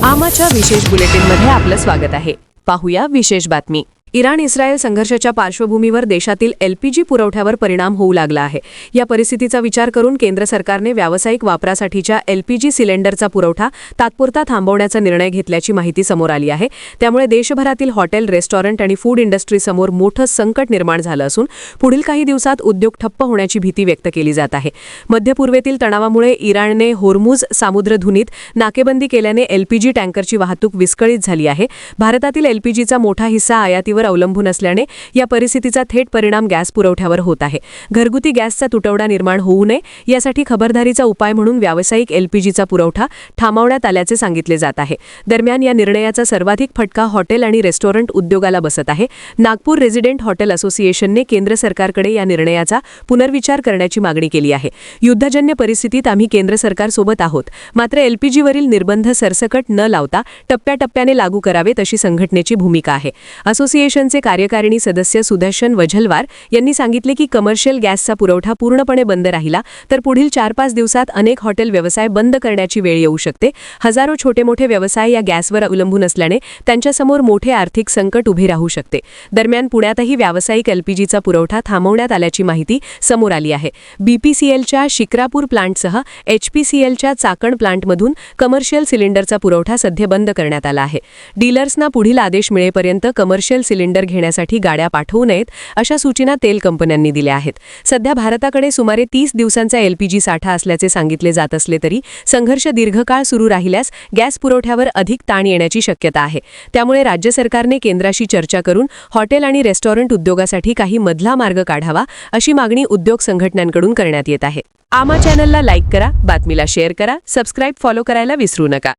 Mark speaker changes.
Speaker 1: आमाच्या विशेष बुलेटिनमध्ये आपलं स्वागत आहे। पाहूया विशेष बातमी। इराण-इस्रायल संघर्षाच्या पार्श्वभूमीवर देशातील एलपीजी पुरवठ्यावर परिणाम होऊ लागला आहे। या परिस्थितीचा विचार करून केंद्र सरकारने व्यावसायिक वापरासाठीच्या एलपीजी सिलेंडरचा पुरवठा तात्पुरता थांबवण्याचा निर्णय घेतल्याची माहिती समोर आली आहे। त्यामुळे देशभरातील हॉटेल, रेस्टॉरंट आणि फूड इंडस्ट्रीसमोर मोठं संकट निर्माण झालं असून पुढील काही दिवसात उद्योग ठप्प होण्याची भीती व्यक्त केली जात आहे। मध्य पूर्वेतील तणावामुळे इराणने होर्मुझ सामुद्रधुनीत नाकेबंदी केल्याने एलपीजी टँकरची वाहतूक विस्कळीत झाली आहे। भारतातील एलपीजीचा मोठा हिस्सा आयातीवर अवलंबून असल्याने या परिस्थितीचा थेट परिणाम गॅस पुरवठ्यावर होत आहे। घरगुती गॅसचा तुटवडा निर्माण होऊ नये यासाठी खबरदारीचा उपाय म्हणून व्यावसायिक एलपीजीचा पुरवठा थांबवण्यात आल्याचे सांगितले जात आहे। दरम्यान या निर्णयाचा सर्वाधिक फटका हॉटेल आणि रेस्टॉरंट उद्योगाला बसत आहे। नागपूर रेसिडेंट हॉटेल असोसिएशनने केंद्र सरकारकडे या निर्णयाचा पुनर्विचार करण्याची मागणी केली आहे। युद्धजन्य परिस्थितीत आम्ही केंद्र सरकारसोबत आहोत, मात्र एलपीजीवरील निर्बंध सरसकट न लावता टप्प्याटप्प्याने लागू करावेत अशी संघटनेची भूमिका आहे। असोसिएशनचे कार्यकारिणी सदस्य सुदर्शन वझलवार यांनी सांगितले की कमर्शियल गॅसचा पुरवठा पूर्णपणे बंद राहिला तर पुढील 4-5 दिवसात अनेक हॉटेल व्यवसाय बंद करण्याची वेळ येऊ शकते। हजारो छोटे-मोठे व्यवसाय या गॅसवर अवलंबून असल्याने त्यांच्यासमोर मोठे आर्थिक संकट उभे राहू शकते। दरम्यान पुण्यातही व्यावसायिक एलपीजीचा पुरवठा थांबवण्यात आल्याची माहिती समोर आली आहे। बीपीसीएलच्या शिक्रापूर प्लांटसह एचपीसीएलच्या चाकण प्लांटमधून कमर्शियल सिलेंडरचा पुरवठा सध्या बंद करण्यात आला आहे। डीलर्सना पुढील आदेश मिळेपर्यंत कमर्शियल सिलेंडर घेण्यासाठी गाड्या पाठवू नयेत अशा सूचना तेल कंपन्यांनी दिल्या आहेत। सध्या भारताकडे सुमारे 30 दिवसांचा एलपीजी साठा असल्याचे सांगितले जात असले तरी संघर्ष दीर्घकाळ सुरू राहिल्यास गॅस पुरवठ्यावर अधिक ताण येण्याची शक्यता आहे। त्यामुळे राज्य सरकारने केंद्राशी चर्चा करून हॉटेल आणि रेस्टॉरंट उद्योगासाठी काही मधला मार्ग काढावा अशी मागणी उद्योग संघटनांकडून करण्यात येत आहे। आमा चॅनलला लाईक करा, बातमीला शेअर करा, सबस्क्राईब फॉलो करायला विसरू नका।